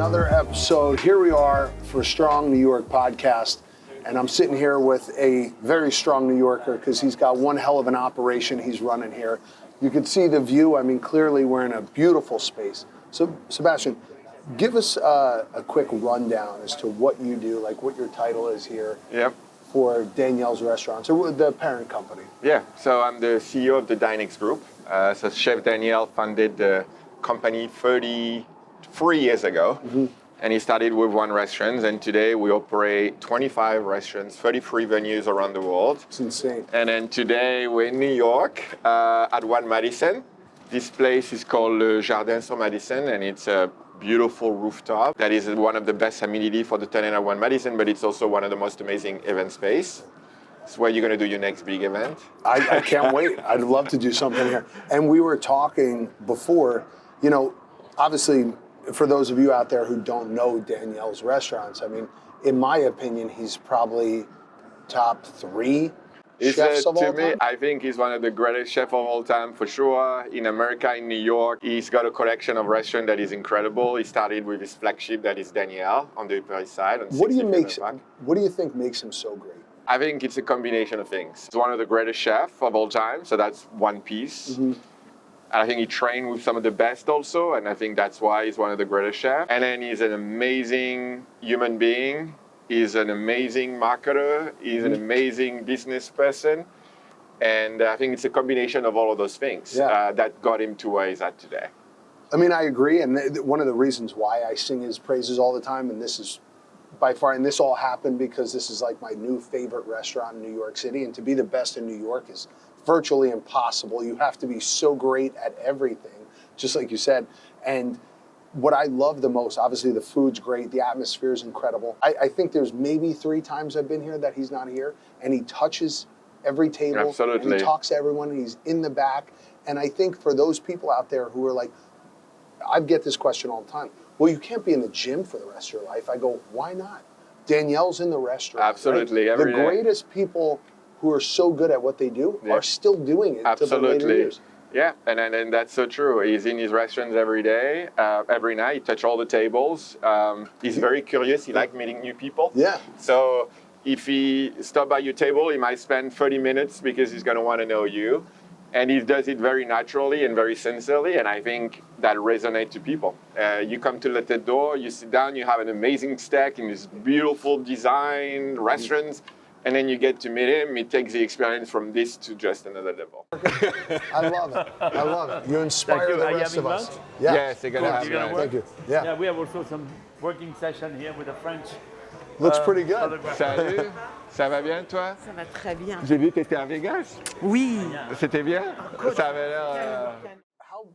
another episode. Here we are for Strong New York podcast, and I'm sitting here with a very strong New Yorker because he's got one hell of an operation he's running here. You can see the view. I mean, clearly we're in a beautiful space. So, Sebastien, give us a quick rundown as to what you do, like what your title is here for Daniel's Restaurants, or the parent company. Yeah, so I'm the CEO of the Dinex Group. So Chef Daniel founded the company 33 years ago, and he started with one restaurant, and today we operate 25 restaurants, 33 venues around the world. It's insane. And then today we're in New York at 1 Madison. This place is called Le Jardin sur Madison, and it's a beautiful rooftop that is one of the best amenity for the tenant at 1 Madison, but it's also one of the most amazing event space. It's where you're going to do your next big event. I can't wait. I'd love to do something here. And we were talking before, you know, obviously, for those of you out there who don't know Daniel's Restaurants, I mean, in my opinion, he's probably top 3 chefs of all time. To me, I think he's one of the greatest chefs of all time, for sure. In America, in New York, he's got a collection of restaurants that is incredible. He started with his flagship, that is Daniel, on the Upper East Side. What do you think makes him so great? I think it's a combination of things. He's one of the greatest chefs of all time, so that's one piece. I think he trained with some of the best also, and I think that's why he's one of the greatest chefs. And then he's an amazing human being. He's an amazing marketer. He's an amazing business person. And I think it's a combination of all of those things that got him to where he's at today. I mean, I agree. And one of the reasons why I sing his praises all the time, and this is by far, and this all happened because this is like my new favorite restaurant in New York City, and to be the best in New York is virtually impossible. You have to be so great at everything, just like you said. And what I love the most, obviously the food's great, the atmosphere is incredible. I think there's maybe 3 times I've been here that he's not here, and he touches every table. Absolutely. And he talks to everyone, and he's in the back. And I think for those people out there who are like, I get this question all the time, well, you can't be in the gym for the rest of your life. I go, why not? Danielle's in the restaurant. Absolutely. Right? The greatest people who are so good at what they do are still doing it to the later years. Yeah, and that's so true. He's in his restaurants every day, every night. He touches all the tables. He's very curious. He likes meeting new people. Yeah. So if he stops by your table, he might spend 30 minutes because he's going to want to know you. And he does it very naturally and very sincerely, and I think that resonates to people. You come to Le Tête d'Or, you sit down, you have an amazing steak in this beautiful design restaurants, and then you get to meet him. He takes the experience from this to just another level. I love it. I love it. You inspire the rest of us. Yeah. Yes, they're going to have lunch. Thank you. Yeah, we have also some working session here with the French. Looks pretty good. Salut. Ça va bien, toi? Ça va très bien. J'ai vu que t'étais à Vegas. Oui. C'était bien? Ça avait l'air... How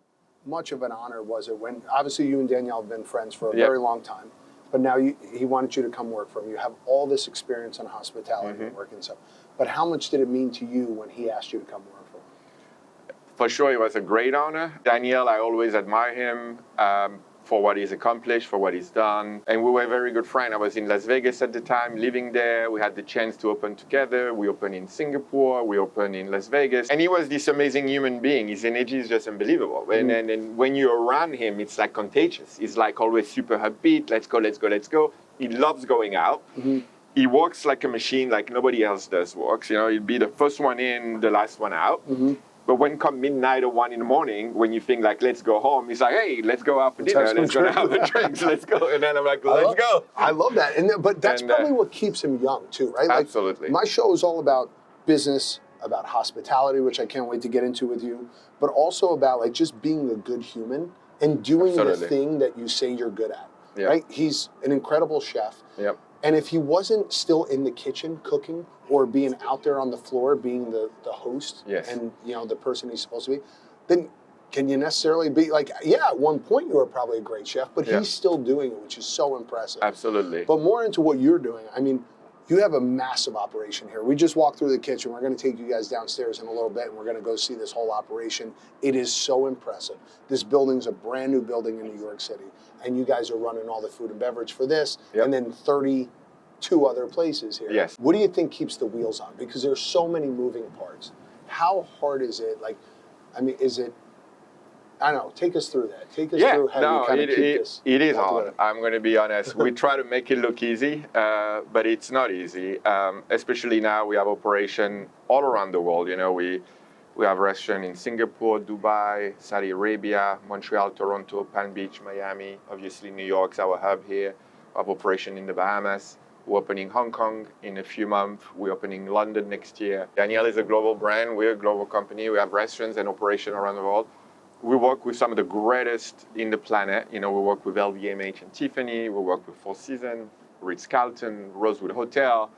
much of an honor was it when, obviously you and Danielle have been friends for a very long time, but now he wanted you to come work for him. You have all this experience on hospitality and work and stuff. But how much did it mean to you when he asked you to come work for him? For sure, it was a great honor. Daniel, I always admire him for what he's accomplished, for what he's done. And we were very good friends. I was in Las Vegas at the time, living there. We had the chance to open together. We opened in Singapore. We opened in Las Vegas. And he was this amazing human being. His energy is just unbelievable. And when you're around him, it's like contagious. He's like always super upbeat. Let's go, let's go, let's go. He loves going out. He works like a machine, like nobody else does works. You know, he'll be the first one in, the last one out. But when come midnight or 1 a.m, when you think like, let's go home, he's like, hey, let's go out for dinner. Let's go have a drink. Let's go. And then I'm like, let's go. I love that. But that's probably what keeps him young too, right? Like, absolutely. My show is all about business, about hospitality, which I can't wait to get into with you, but also about like just being a good human and doing the thing that you say you're good at, right? He's an incredible chef. And if he wasn't still in the kitchen cooking or being out there on the floor being the host and you know the person he's supposed to be, then can you necessarily be like, at one point you were probably a great chef, but he's still doing it, which is so impressive. Absolutely. But more into what you're doing, I mean, you have a massive operation here. We just walked through the kitchen. We're going to take you guys downstairs in a little bit, and we're going to go see this whole operation. It is so impressive. This building's a brand new building in New York City, and you guys are running all the food and beverage for this, and then 32 other places here. Yes. What do you think keeps the wheels on? Because there's so many moving parts. How hard is it? Like, I mean, is it I know. Take us through that. Take us through how you kind of keep this. It is hard. I'm going to be honest. We try to make it look easy, but it's not easy. Especially now we have operation all around the world. We have restaurant in Singapore, Dubai, Saudi Arabia, Montreal, Toronto, Palm Beach, Miami. Obviously, New York's our hub here. We have operation in the Bahamas. We're opening Hong Kong in a few months. We're opening London next year. Daniel is a global brand. We're a global company. We have restaurants and operation around the world. We work with some of the greatest in the planet. We work with LVMH and Tiffany. We work with Four Seasons, Ritz-Carlton, Rosewood Hotel.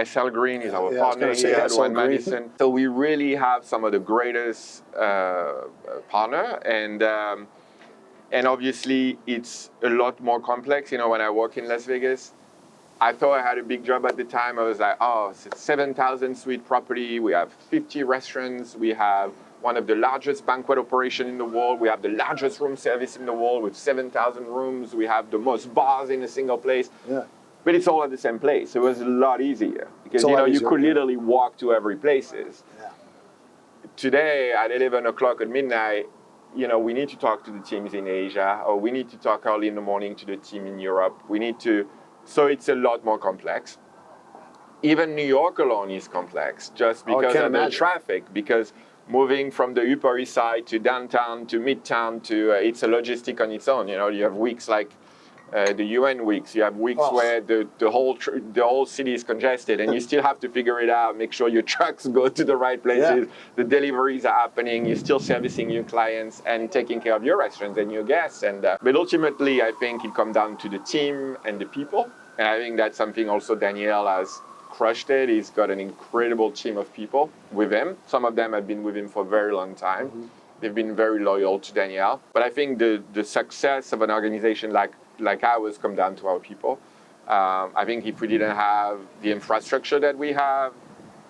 SL Green is our partner here at One Madison. So we really have some of the greatest partner, and obviously it's a lot more complex. When I work in Las Vegas, I thought I had a big job at the time. I was like, it's a 7,000 suite property. We have 50 restaurants. We have one of the largest banquet operations in the world. We have the largest room service in the world with 7,000 rooms. We have the most bars in a single place. Yeah. But it's all at the same place. It was a lot easier because you could literally walk to every places. Yeah. Today at 11 o'clock at midnight, we need to talk to the teams in Asia, or we need to talk early in the morning to the team in Europe. So it's a lot more complex. Even New York alone is complex just because of the traffic, because moving from the Upper East Side to downtown to Midtown it's a logistic on its own. You have weeks like the UN weeks. You have weeks where the whole city is congested, and you still have to figure it out, make sure your trucks go to the right places, the deliveries are happening, you're still servicing your clients and taking care of your restaurants and your guests. But ultimately, I think it comes down to the team and the people. And I think that's something also Daniel has crushed it. He's got an incredible team of people with him. Some of them have been with him for a very long time. Mm-hmm. They've been very loyal to Daniel. But I think the success of an organization like ours come down to our people. I think if we didn't have the infrastructure that we have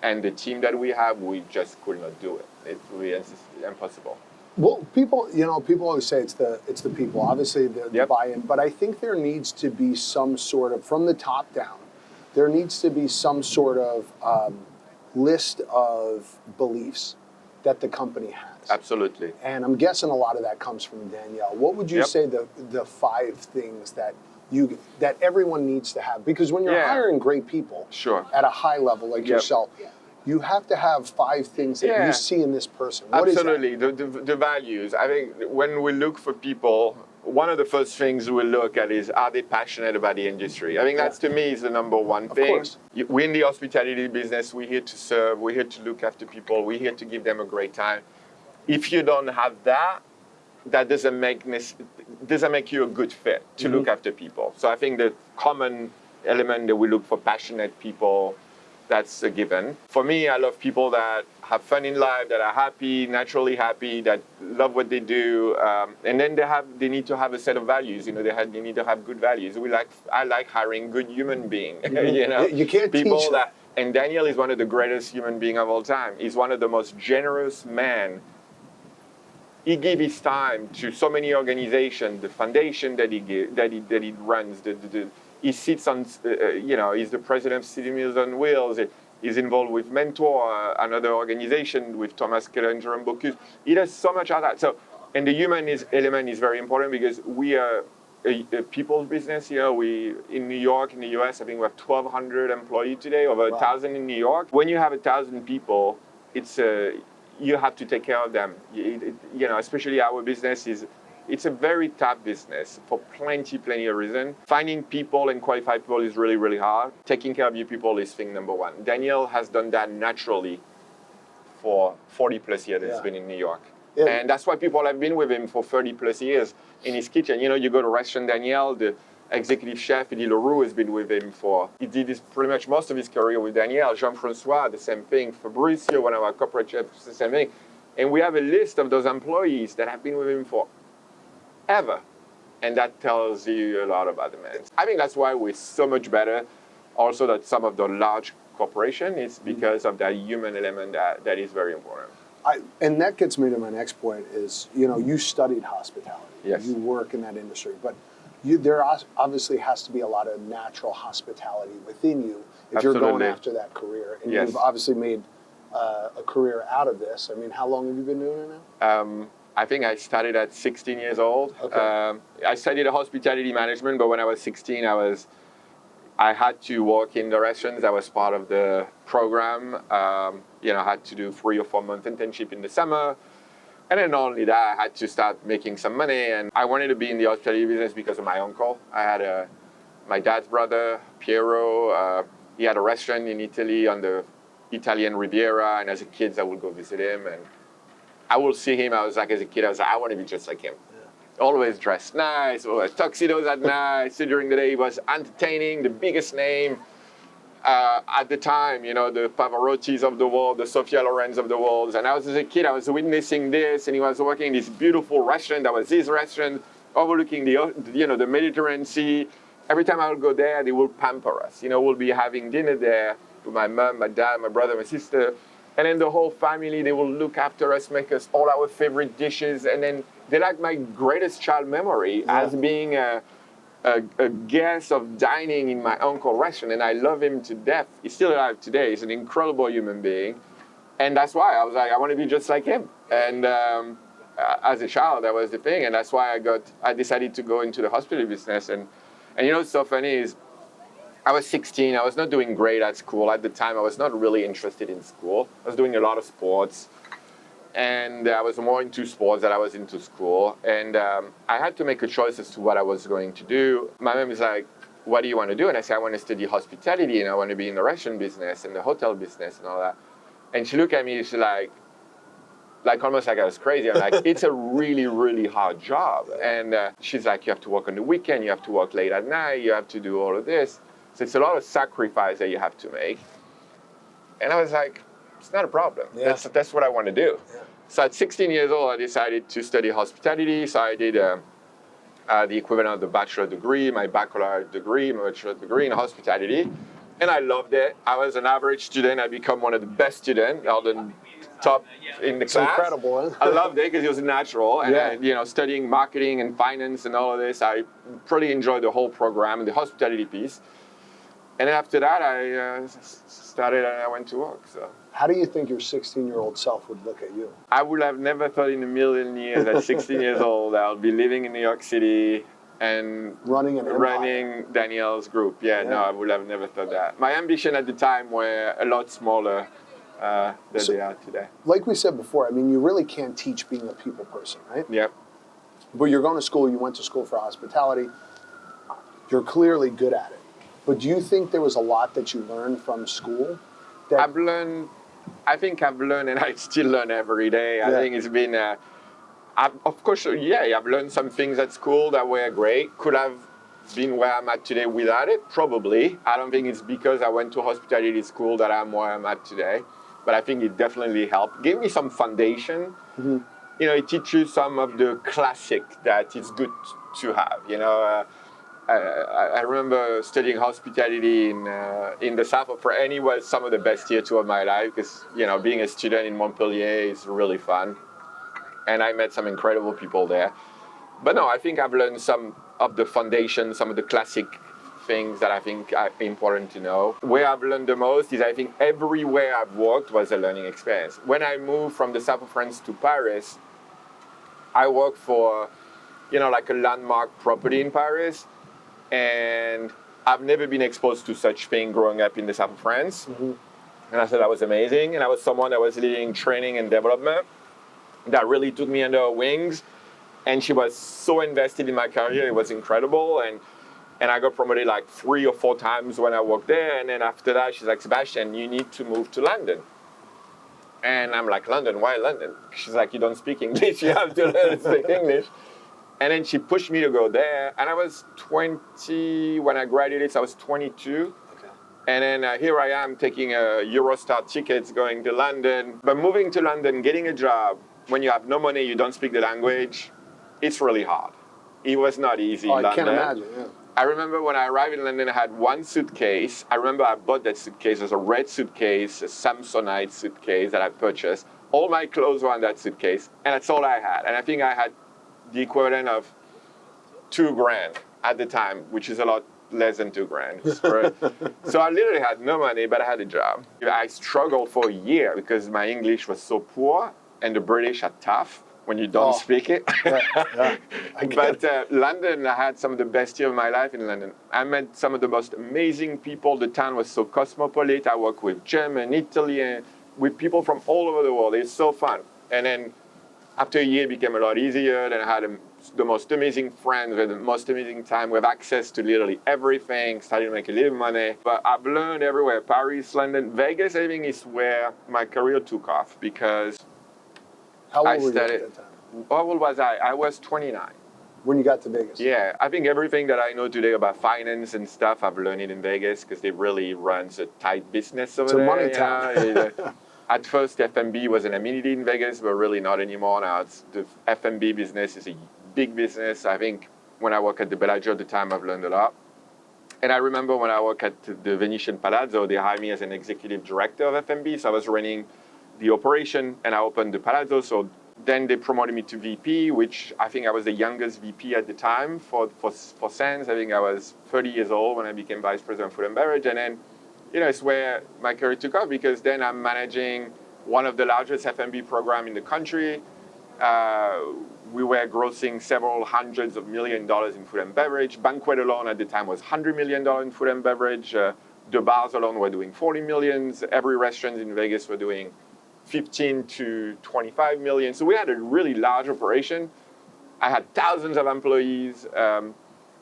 and the team that we have, we just could not do it. It's really impossible. Well, people always say it's the people, obviously the buy-in, but I think there needs to be some sort of, from the top down, there needs to be some sort of list of beliefs that the company has. Absolutely. And I'm guessing a lot of that comes from Danielle. What would you say the 5 things that everyone needs to have? Because when you're hiring great people at a high level like yourself, you have to have 5 things that you see in this person. What Absolutely. is that? The values. I think when we look for people, one of the first things we look at is, are they passionate about the industry? I think that's, to me, is the number one thing. Of course. We're in the hospitality business. We're here to serve. We're here to look after people. We're here to give them a great time. If you don't have that, that doesn't make you a good fit to look after people. So I think the common element that we look for passionate people, that's a given. For me, I love people that have fun in life, that are happy, naturally happy, that love what they do, and then they need to have a set of values. They need to have good values. I like hiring good human beings. You can't people teach that. And Daniel is one of the greatest human beings of all time. He's one of the most generous men. He gives his time to so many organizations, the foundation that he runs, he sits on, he's the president of City Meals on Wheels. He's involved with Mentor, another organization with Thomas Keller and Jerome Bocuse. He does so much of that. So, and the human element is very important because we are a people's business. We in New York, in the US, I think we have 1,200 employees today, over 1,000 in New York. When you have 1,000 people, you have to take care of them. Especially our business it's a very tough business for plenty of reasons. Finding people and qualified people is really, really hard. Taking care of your people is thing number one. Daniel has done that naturally for 40 plus years he's been in New York. Yeah. And that's why people have been with him for 30 plus years in his kitchen. You go to restaurant Daniel, the executive chef, Eddie Leroux, has been with him he did pretty much most of his career with Daniel. Jean-François, the same thing. Fabricio, one of our corporate chefs, the same thing. And we have a list of those employees that have been with him for ever. And that tells you a lot about the man. I think that's why we're so much better also than some of the large corporations. It's because of that human element that is very important. And that gets me to my next point is, you studied hospitality. Yes. You work in that industry. But there obviously has to be a lot of natural hospitality within you if you're going after that career. And you've obviously made a career out of this. I mean, how long have you been doing it now? I think I started at 16 years old. Okay. I studied hospitality management, but when I was 16, I had to work in the restaurants. That was part of the program. I had to do 3 or 4 month internship in the summer. And then not only that, I had to start making some money. And I wanted to be in the hospitality business because of my uncle. I had my dad's brother, Piero. He had a restaurant in Italy on the Italian Riviera. And as a kid, I would go visit him. And I would see him. As a kid, I was like, I want to be just like him. Always dressed nice, always tuxedos at night. So during the day, he was entertaining, the biggest name at the time, the Pavarottis of the world, the Sophia Loren's of the world. And as a kid, I was witnessing this, and he was working in this beautiful restaurant that was his restaurant, overlooking the Mediterranean Sea. Every time I would go there, they would pamper us. We'll be having dinner there with my mom, my dad, my brother, my sister. And then the whole family, they will look after us, make us all our favorite dishes. And then they're like my greatest child memory as being a guest of dining in my uncle's restaurant. And I love him to death. He's still alive today. He's an incredible human being. And that's why I was like, I want to be just like him. And as a child, that was the thing. And that's why I decided to go into the hospitality business. And what's so funny is, I was 16. I was not doing great at school. At the time, I was not really interested in school. I was doing a lot of sports. And I was more into sports than I was into school. And I had to make a choice as to what I was going to do. My mom was like, what do you want to do? And I said, I want to study hospitality, and I want to be in the restaurant business and the hotel business and all that. And she looked at me, she's like almost like I was crazy. I'm like, it's a really, really hard job. And she's like, you have to work on the weekend. You have to work late at night. You have to do all of this. So it's a lot of sacrifice that you have to make. And I was like, it's not a problem. Yeah. That's what I want to do. Yeah. So at 16 years old, I decided to study hospitality. So I did the equivalent of the bachelor degree, my baccalaureate degree, my bachelor degree in hospitality. And I loved it. I was an average student. I became one of the best students, all the top in the class. Incredible, huh? I loved it because it was natural. And studying marketing and finance and all of this, I pretty enjoyed the whole program and the hospitality piece. And then after that, I started and I went to work. So, how do you think your 16-year-old self would look at you? I would have never thought in a million years at 16 years old I would be living in New York City and running Daniel's Group. Yeah, no, I would have never thought that. My ambition at the time were a lot smaller than they are today. Like we said before, I mean, you really can't teach being a people person, right? Yep. But you're going to school. You went to school for hospitality. You're clearly good at it. But do you think there was a lot that you learned from school? I think I've learned, and I still learn every day. I think it's been, of course, I've learned some things at school that were great. Could have been where I'm at today without it? Probably. I don't think it's because I went to hospitality school that I'm where I'm at today. But I think it definitely helped. Gave me some foundation. Mm-hmm. It teaches you some of the classic that it's good to have, I remember studying hospitality in the south of France, and it was some of the best year 2 of my life because, being a student in Montpellier is really fun. And I met some incredible people there. But no, I think I've learned some of the foundation, some of the classic things that I think are important to know. Where I've learned the most is I think everywhere I've worked was a learning experience. When I moved from the south of France to Paris, I worked for, like a landmark property in Paris. And I've never been exposed to such thing growing up in the south of France. Mm-hmm. And I thought that was amazing. And I was someone that was leading training and development that really took me under her wings. And she was so invested in my career. It was incredible. And I got promoted like 3 or 4 times when I worked there. And then after that, she's like, Sebastien, you need to move to London. And I'm like, London? Why London? She's like, you don't speak English. You have to learn to speak English. And then she pushed me to go there. And I was 20 when I graduated, so I was 22. Okay. And then here I am taking a Eurostar tickets going to London. But moving to London, getting a job, when you have no money, you don't speak the language, it's really hard. It was not easy in London. I can't imagine, yeah. I remember when I arrived in London, I had 1 suitcase. I remember I bought that suitcase. It was a red suitcase, a Samsonite suitcase that I purchased. All my clothes were in that suitcase. And that's all I had. And I think I had the equivalent of $2,000 at the time, which is a lot less than $2,000. So I literally had no money, but I had a job. I struggled for a year because my English was so poor and the British are tough. when you don't speak it. Yeah, But London, I had some of the best years of my life in London. I met some of the most amazing people. The town was so cosmopolitan. I worked with German, Italian, with people from all over the world. It's so fun. And then after a year, it became a lot easier. Then I had the most amazing friends, with the most amazing time, with access to literally everything, started to make a little money. But I've learned everywhere, Paris, London, Vegas, I think is where my career took off because How old were you at that time? How old was I? I was 29. When you got to Vegas? Yeah, I think everything that I know today about finance and stuff, I've learned it in Vegas because they really runs a tight business over there. It's a money town. At first, F&B was an amenity in Vegas, but really not anymore. Now, the F&B business is a big business. I think when I worked at the Bellagio at the time, I've learned a lot. And I remember when I worked at the Venetian Palazzo, they hired me as an executive director of F&B. So I was running the operation, and I opened the Palazzo. So then they promoted me to VP, which I think I was the youngest VP at the time for Sands. I think I was 30 years old when I became vice president of food and beverage. And then, it's where my career took off because then I'm managing one of the largest F&B program in the country. We were grossing several hundreds of $millions in food and beverage. Banquet alone at the time was $100 million in food and beverage. The bars alone were doing 40 million. Every restaurant in Vegas were doing 15 to 25 million. So we had a really large operation. I had thousands of employees.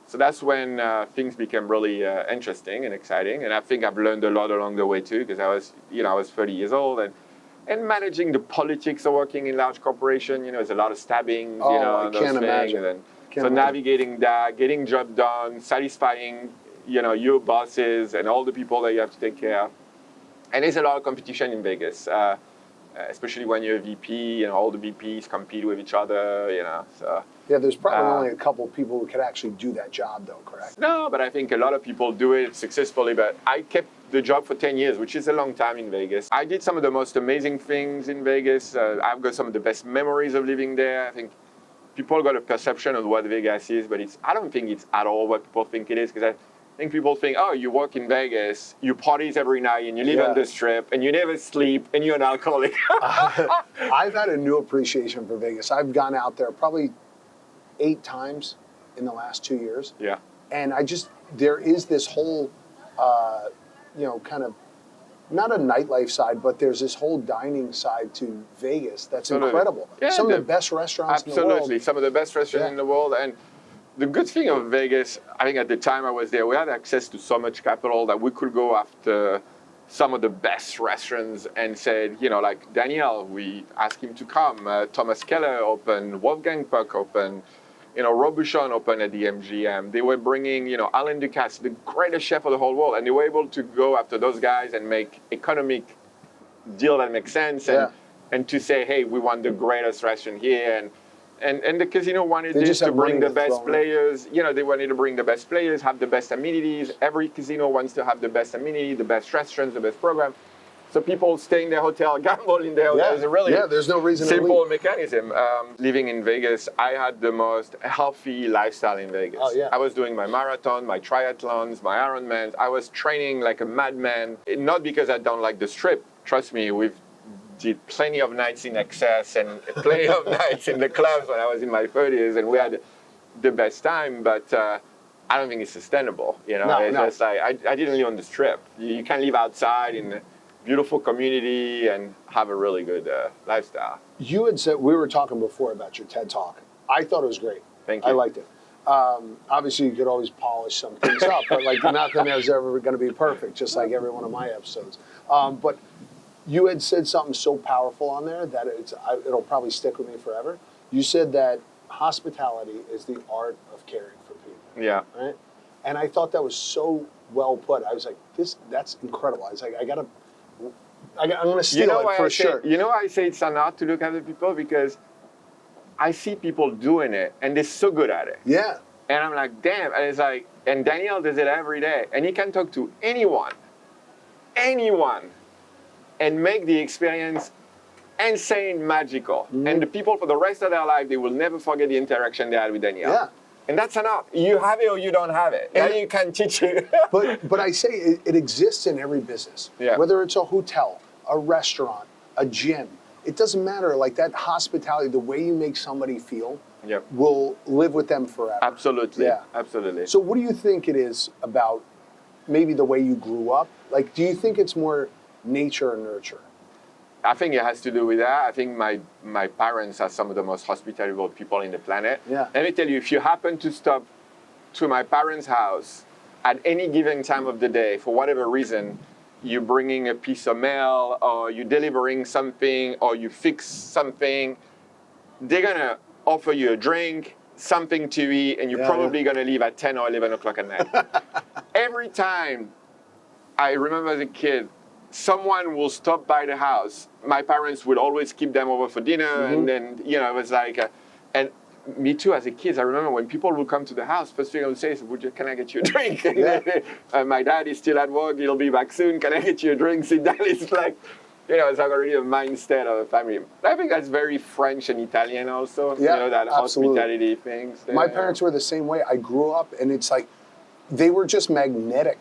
So that's when things became really interesting and exciting. And I think I've learned a lot along the way too, because I was 30 years old and managing the politics of working in large corporation. There's a lot of stabbings, I can't imagine. So navigating that, getting job done, satisfying, your bosses and all the people that you have to take care of. And there's a lot of competition in Vegas. Especially when you're a VP, all the VPs compete with each other, so. Yeah, there's probably only a couple of people who could actually do that job, though, correct? No, but I think a lot of people do it successfully, but I kept the job for 10 years, which is a long time in Vegas. I did some of the most amazing things in Vegas. I've got some of the best memories of living there. I think people got a perception of what Vegas is, but I don't think it's at all what people think it is, because I think people think, oh, you work in Vegas, you parties every night, and you live on the Strip, and you never sleep, and you're an alcoholic. I've had a new appreciation for Vegas. I've gone out there probably 8 times in the last 2 years. Yeah. And there is this whole, kind of, not a nightlife side, but there's this whole dining side to Vegas that's incredible. Yeah, some of the best restaurants in the world. Absolutely, some of the best restaurants in the world. And the good thing of Vegas, I think at the time I was there, we had access to so much capital that we could go after some of the best restaurants and said, like Daniel, we asked him to come. Thomas Keller opened, Wolfgang Puck opened, Robuchon opened at the MGM. They were bringing, Alain Ducasse, the greatest chef of the whole world, and they were able to go after those guys and make economic deal that makes sense and to say, hey, we want the greatest restaurant here. And the casino wanted this to bring the best players. They wanted to bring the best players, have the best amenities. Every casino wants to have the best amenities, the best restaurants, the best program. So people stay in their hotel, gamble in their hotel. There's no reason simple to mechanism. Living in Vegas, I had the most healthy lifestyle in Vegas. Oh, yeah. I was doing my marathon, my triathlons, my Ironmans. I was training like a madman. Not because I don't like the Strip. Trust me, we've did plenty of nights in excess and plenty of nights in the clubs when I was in my 30s, and we had the best time, but I don't think it's sustainable. Just like, I didn't live on the Strip. You can live outside in a beautiful community and have a really good lifestyle. You had said, we were talking before about your TED Talk. I thought it was great. Thank you. I liked it. Obviously, you could always polish some things up, but nothing is ever going to be perfect, just like every one of my episodes. But you had said something so powerful on there that it'll probably stick with me forever. You said that hospitality is the art of caring for people. Yeah. Right? And I thought that was so well put. I was like, that's incredible. I was like, I'm going to steal it for sure. I say it's an art to look after people because I see people doing it and they're so good at it. Yeah. And I'm like, damn. And it's like, and Daniel does it every day. And he can talk to anyone, and make the experience insane, magical. Mm-hmm. And the people for the rest of their life, they will never forget the interaction they had with Daniel. Yeah. And that's an art. You have it or you don't have it. And you can teach it. but I say it exists in every business. Yeah. Whether it's a hotel, a restaurant, a gym, it doesn't matter. Like that hospitality, the way you make somebody feel Yep. will live with them forever. Absolutely. Yeah. Absolutely. So what do you think it is about maybe the way you grew up? Like, do you think it's more nature or nurture? I think it has to do with that. I think my parents are some of the most hospitable people in the planet. Yeah. Let me tell you, if you happen to stop to my parents' house at any given time of the day, for whatever reason, you're bringing a piece of mail or you're delivering something or you fix something, they're going to offer you a drink, something to eat, and you're probably going to leave at 10 or 11 o'clock at night. Every time, I remember as a kid, someone will stop by the house. My parents would always keep them over for dinner, and then, you know, it was like, and me too, as a kid, I remember when people would come to the house, first thing I would say is, can I get you a drink? And my dad is still at work, he'll be back soon, can I get you a drink? Sit down. It's like, you know, it's like already a mindset of a family. I think that's very French and Italian also, you know, that hospitality things. My parents were the same way. I grew up, and it's like, they were just magnetic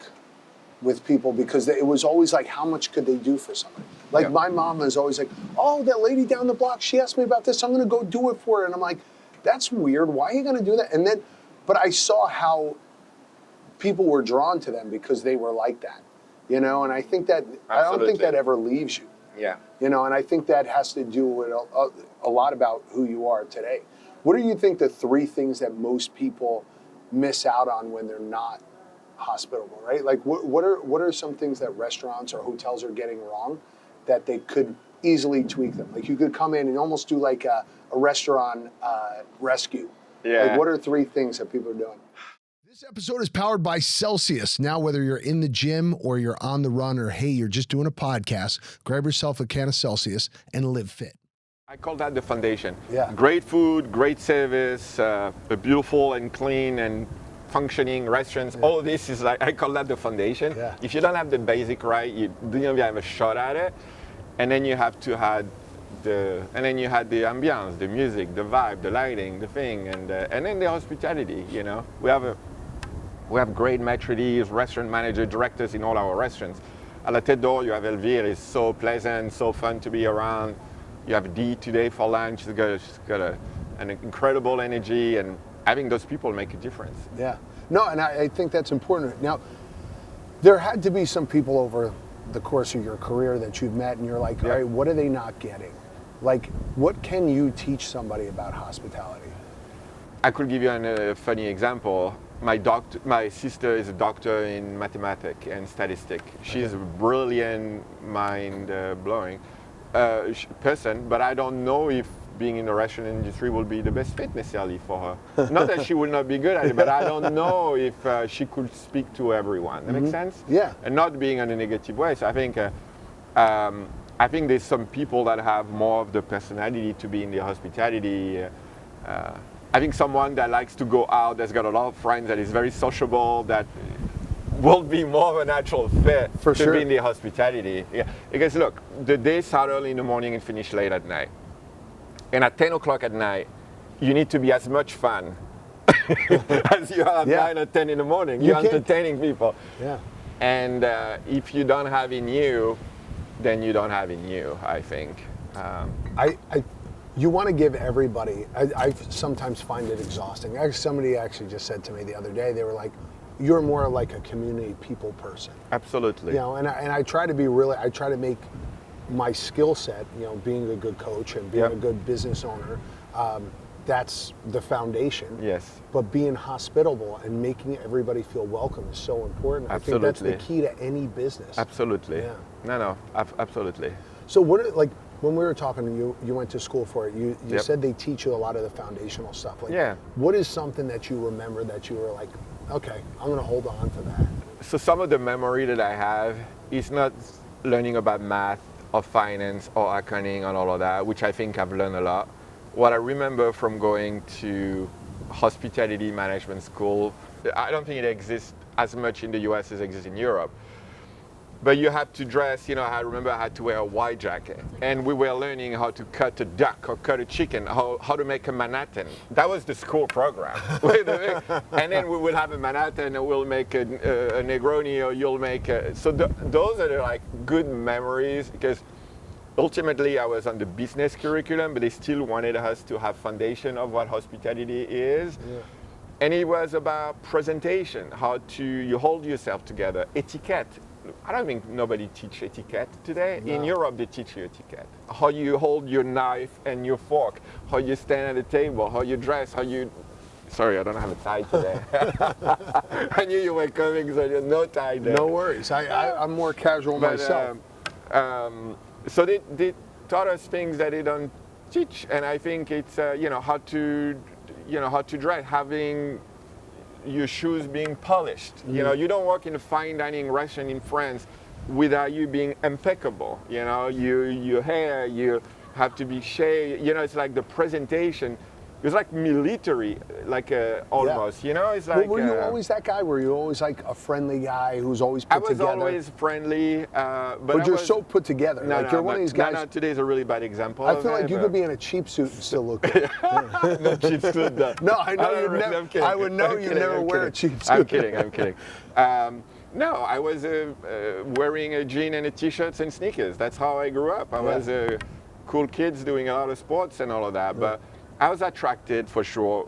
with people because it was always like, how much could they do for somebody? Like my mom was always like, oh, that lady down the block, she asked me about this, I'm gonna go do it for her. And I'm like, that's weird, why are you gonna do that? And then, but I saw how people were drawn to them because they were like that, you know? And I think that, I don't think that ever leaves you. Yeah. You know, and I think that has to do with a lot about who you are today. What do you think the 3 things that most people miss out on when they're not hospitable, right? Like what are some things that restaurants or hotels are getting wrong that they could easily tweak them? Like you could come in and almost do like a restaurant rescue. Yeah. Like what are 3 things that people are doing? This episode is powered by Celsius. Now, whether you're in the gym or you're on the run or, hey, you're just doing a podcast, grab yourself a can of Celsius and live fit. I call that the foundation. Yeah. Great food, great service, a beautiful and clean and functioning restaurants. All of this is like, I call that the foundation. Yeah. If you don't have the basic right, you don't even have a shot at it. And then you have to have the ambiance, the music, the vibe, the lighting, the thing, and then the hospitality, you know. We have great maitre d's, restaurant manager, directors in all our restaurants. At La Tête d'Or, you have Elvire, it's so pleasant, so fun to be around. You have Dee today for lunch, she's got an incredible energy, and having those people make a difference. Yeah. No, and I think that's important. Now, there had to be some people over the course of your career that you've met and you're like, all right, what are they not getting? Like, what can you teach somebody about hospitality? I could give you a funny example. My sister is a doctor in mathematics and statistics. She's a brilliant, mind-blowing person, but I don't know if being in the restaurant industry will be the best fit necessarily for her. Not that she will not be good at it, but I don't know if she could speak to everyone. That makes sense? Yeah. And not being in a negative way. So I think there's some people that have more of the personality to be in the hospitality. I think someone that likes to go out, that's got a lot of friends, that is very sociable, that will be more of a natural fit to be in the hospitality. Yeah. Because look, the day starts early in the morning and finish late at night. And at 10 o'clock at night, you need to be as much fun as you are at 9 or 10 in the morning. You're entertaining people. Yeah. And if you don't have in you, then you don't have in you, I think. You want to give everybody, I sometimes find it exhausting. Somebody actually just said to me the other day, they were like, you're more like a community people person. Absolutely. You know, and I try to be I try to make my skill set, you know, being a good coach and being a good business owner, that's the foundation. Yes. But being hospitable and making everybody feel welcome is so important. Absolutely. I think that's the key to any business. Absolutely. Yeah. No, absolutely. So when we were talking, you went to school for it. You said they teach you a lot of the foundational stuff. Like, what is something that you remember that you were like, okay, I'm going to hold on to that? So some of the memory that I have is not learning about math or finance or accounting and all of that, which I think I've learned a lot. What I remember from going to hospitality management school, I don't think it exists as much in the US as it exists in Europe. But you have to dress, you know, I remember I had to wear a white jacket. And we were learning how to cut a duck or cut a chicken, how to make a Manhattan. That was the school program. And then we will have a Manhattan and we'll make a Negroni or you'll make a... So those are like good memories because ultimately I was on the business curriculum, but they still wanted us to have foundation of what hospitality is. Yeah. And it was about presentation, how to you hold yourself together, etiquette. I don't think nobody teach etiquette today. No. In Europe, they teach you etiquette. How you hold your knife and your fork, how you stand at the table, how you dress, how you... Sorry, I don't have a tie today. I knew you were coming, so there's no tie there. No worries. I'm more casual myself. So they taught us things that they don't teach. And I think it's, how to dress, having your shoes being polished. Mm. You don't work in a fine dining restaurant in France without you being impeccable. Your hair, you have to be shaved. It's like the presentation. It's like military, like almost. Yeah. It's like. Were you always that guy? Were you always like a friendly guy who's always put together? I was always friendly, but you're so put together. You're one of these guys. No, today's a really bad example. I feel like you could be in a cheap suit and still look good. No cheap suit. No, I know you never. I would know you never wear a cheap suit. I'm kidding. No, I was wearing a jean and a t-shirts and sneakers. That's how I grew up. I was cool kids doing a lot of sports and all of that, but. I was attracted for sure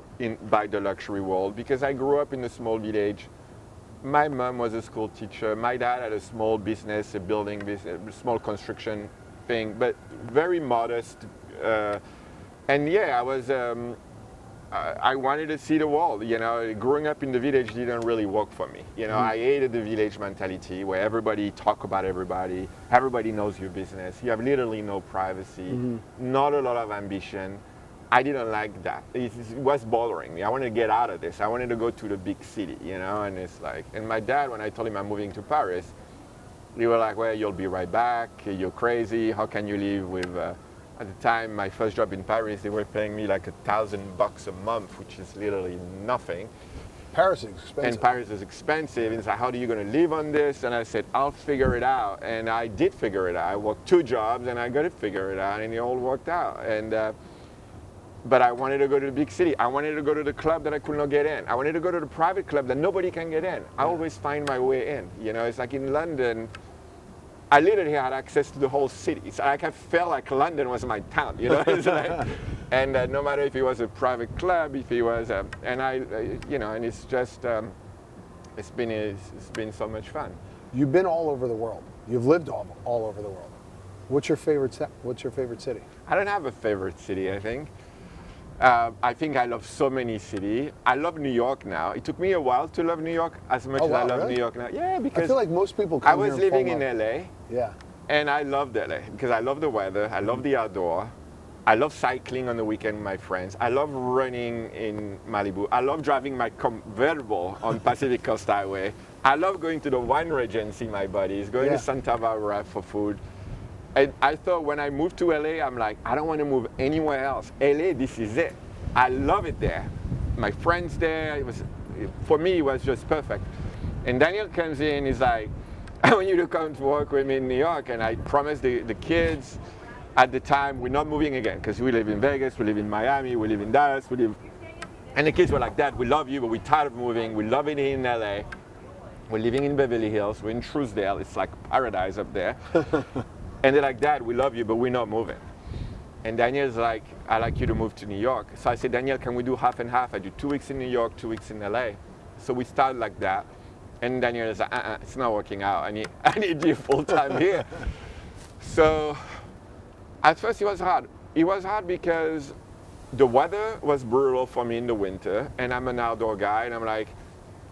by the luxury world because I grew up in a small village. My mom was a school teacher. My dad had a small business, a building business, a small construction thing, but very modest. And yeah, I wanted to see the world. Growing up in the village didn't really work for me. I hated the village mentality where everybody talk about everybody. Everybody knows your business. You have literally no privacy, not a lot of ambition. I didn't like that. It was bothering me. I wanted to get out of this. I wanted to go to the big city, and it's like, and my dad, when I told him I'm moving to Paris, he was like, well, you'll be right back. You're crazy. How can you live with, at the time, my first job in Paris, they were paying me like $1,000 a month, which is literally nothing. Paris is expensive. And Paris is expensive. And it's like, how are you going to live on this? And I said, I'll figure it out. And I did figure it out. I worked 2 jobs and I got to figure it out, and it all worked out. But I wanted to go to the big city. I wanted to go to the club that I could not get in. I wanted to go to the private club that nobody can get in. I always find my way in. It's like in London, I literally had access to the whole city. It's like I felt like London was my town. It's like, and no matter if it was a private club, if it was, and it's just, it's been so much fun. You've been all over the world. You've lived all over the world. What's your favorite city? I don't have a favorite city, I think. I think I love so many cities. I love New York now. It took me a while to love New York as much as I love New York now. Yeah, because I feel like most people come I was here living in LA. Yeah. And I loved LA because I love the weather. I love the outdoor. I love cycling on the weekend with my friends. I love running in Malibu. I love driving my convertible on Pacific Coast Highway. I love going to the wine region, see my buddies, going to Santa Barbara for food. And I thought when I moved to LA, I'm like, I don't want to move anywhere else. LA, this is it. I love it there. My friends there, for me, it was just perfect. And Daniel comes in, he's like, I want you to come to work with me in New York. And I promised the kids at the time, we're not moving again because we live in Vegas, we live in Miami, we live in Dallas, and the kids were like, Dad, we love you, but we're tired of moving. We love it in LA. We're living in Beverly Hills, we're in Truesdale. It's like paradise up there. And they're like, Dad, we love you, but we're not moving. And Daniel's like, I'd like you to move to New York. So I said, Daniel, can we do half and half? I do 2 weeks in New York, 2 weeks in LA. So we started like that. And Daniel is like, it's not working out. I need you full time here. So at first it was hard. It was hard because the weather was brutal for me in the winter. And I'm an outdoor guy. And I'm like,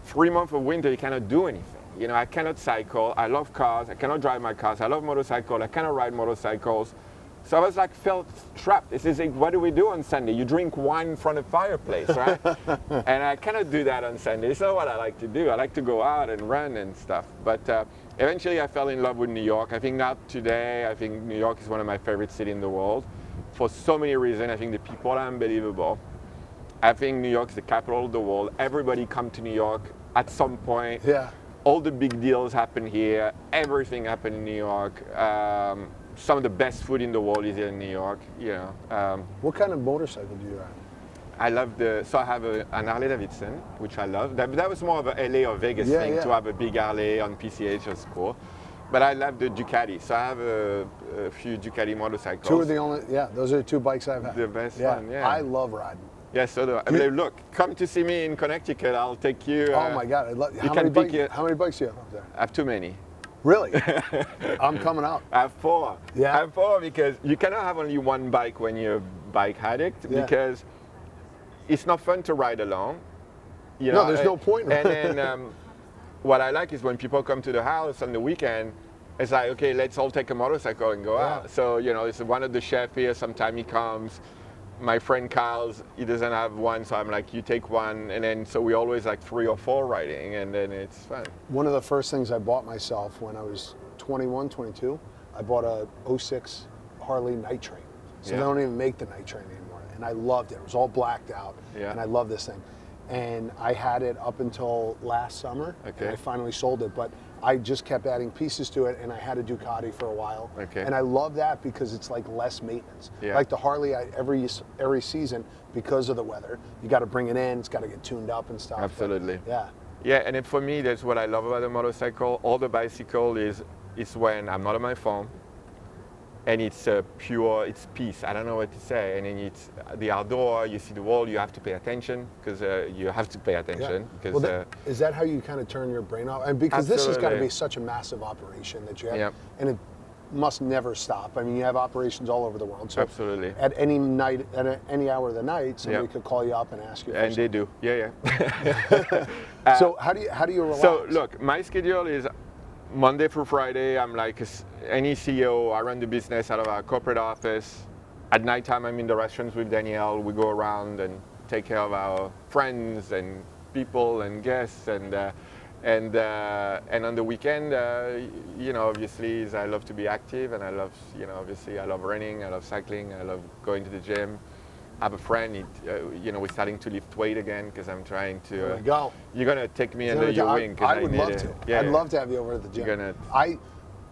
3 months of winter, you cannot do anything. I cannot cycle. I love cars. I cannot drive my cars. I love motorcycles. I cannot ride motorcycles. So I was like, felt trapped. It's like, what do we do on Sunday? You drink wine in front of the fireplace, right? And I cannot do that on Sunday. It's not what I like to do. I like to go out and run and stuff. But eventually I fell in love with New York. I think now today, I think New York is one of my favorite cities in the world. For so many reasons. I think the people are unbelievable. I think New York is the capital of the world. Everybody come to New York at some point. Yeah. All the big deals happen here. Everything happened in New York. Some of the best food in the world is here in New York. What kind of motorcycle do you ride? I love so I have an Harley Davidson, which I love. That was more of a LA or Vegas thing to have a big Harley on PCH. That's cool. But I love the Ducati, so I have a few Ducati motorcycles. Two are the only, yeah, those are the two bikes I've had. The best one, yeah. I love riding. Yeah, so do I. I mean, look, come to see me in Connecticut. I'll take you. Oh my God, how many bikes do you have up there? I have too many. Really? I'm coming out. I have 4. Yeah. I have 4 because you cannot have only one bike when you're a bike addict because it's not fun to ride alone. You know? No, there's no point. And then what I like is when people come to the house on the weekend, it's like, okay, let's all take a motorcycle and go out. So, you know, it's one of the chefs here, sometime he comes. My friend Kyle's, he doesn't have one, so I'm like, you take one. And then, so we always like 3 or 4 riding, and then it's fun. One of the first things I bought myself when I was 21, 22, I bought a 06 Harley Night Train. So they don't even make the Night Train anymore. And I loved it. It was all blacked out. Yeah. And I love this thing. And I had it up until last summer. Okay. And I finally sold it. But I just kept adding pieces to it, and I had a Ducati for a while. Okay. And I love that because it's like less maintenance. Yeah. Like the Harley, every season, because of the weather, you got to bring it in, it's got to get tuned up and stuff. Absolutely. But, yeah. Yeah, and for me, that's what I love about the motorcycle. All the bicycle is when I'm not on my phone, and it's pure, it's peace. I don't know what to say. And then it's the outdoor, you see the world, you have to pay attention because you have to pay attention. Yeah. Well, is that how you kind of turn your brain off? And because this has got to be such a massive operation that you have, and it must never stop. I mean, you have operations all over the world. So absolutely. At any night, at any hour of the night, somebody could call you up and ask you. And they do, yeah. So how do you relax? So look, my schedule is Monday through Friday. I'm like any CEO. I run the business out of our corporate office. At nighttime, I'm in the restaurants with Danielle. We go around and take care of our friends and people and guests. And on the weekend, you know, obviously, I love to be active, and I love, you know, obviously, I love running, I love cycling, I love going to the gym. I have a friend, you know, we're starting to lift weight again because I'm trying to. There we go. You're gonna take me under your wing. I would love to. Yeah, I'd love to have you over at the gym.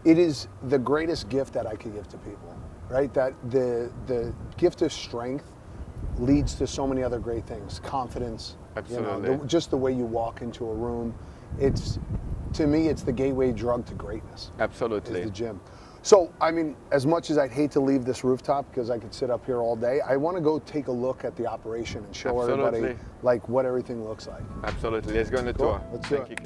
It is the greatest gift that I could give to people, right? That the gift of strength leads to so many other great things. Confidence. Absolutely. You know, just the way you walk into a room. To me, it's the gateway drug to greatness. Absolutely. Is the gym. So, I mean, as much as I'd hate to leave this rooftop because I could sit up here all day, I want to go take a look at the operation and show everybody like what everything looks like. Absolutely. Let's go on the tour. Let's do it.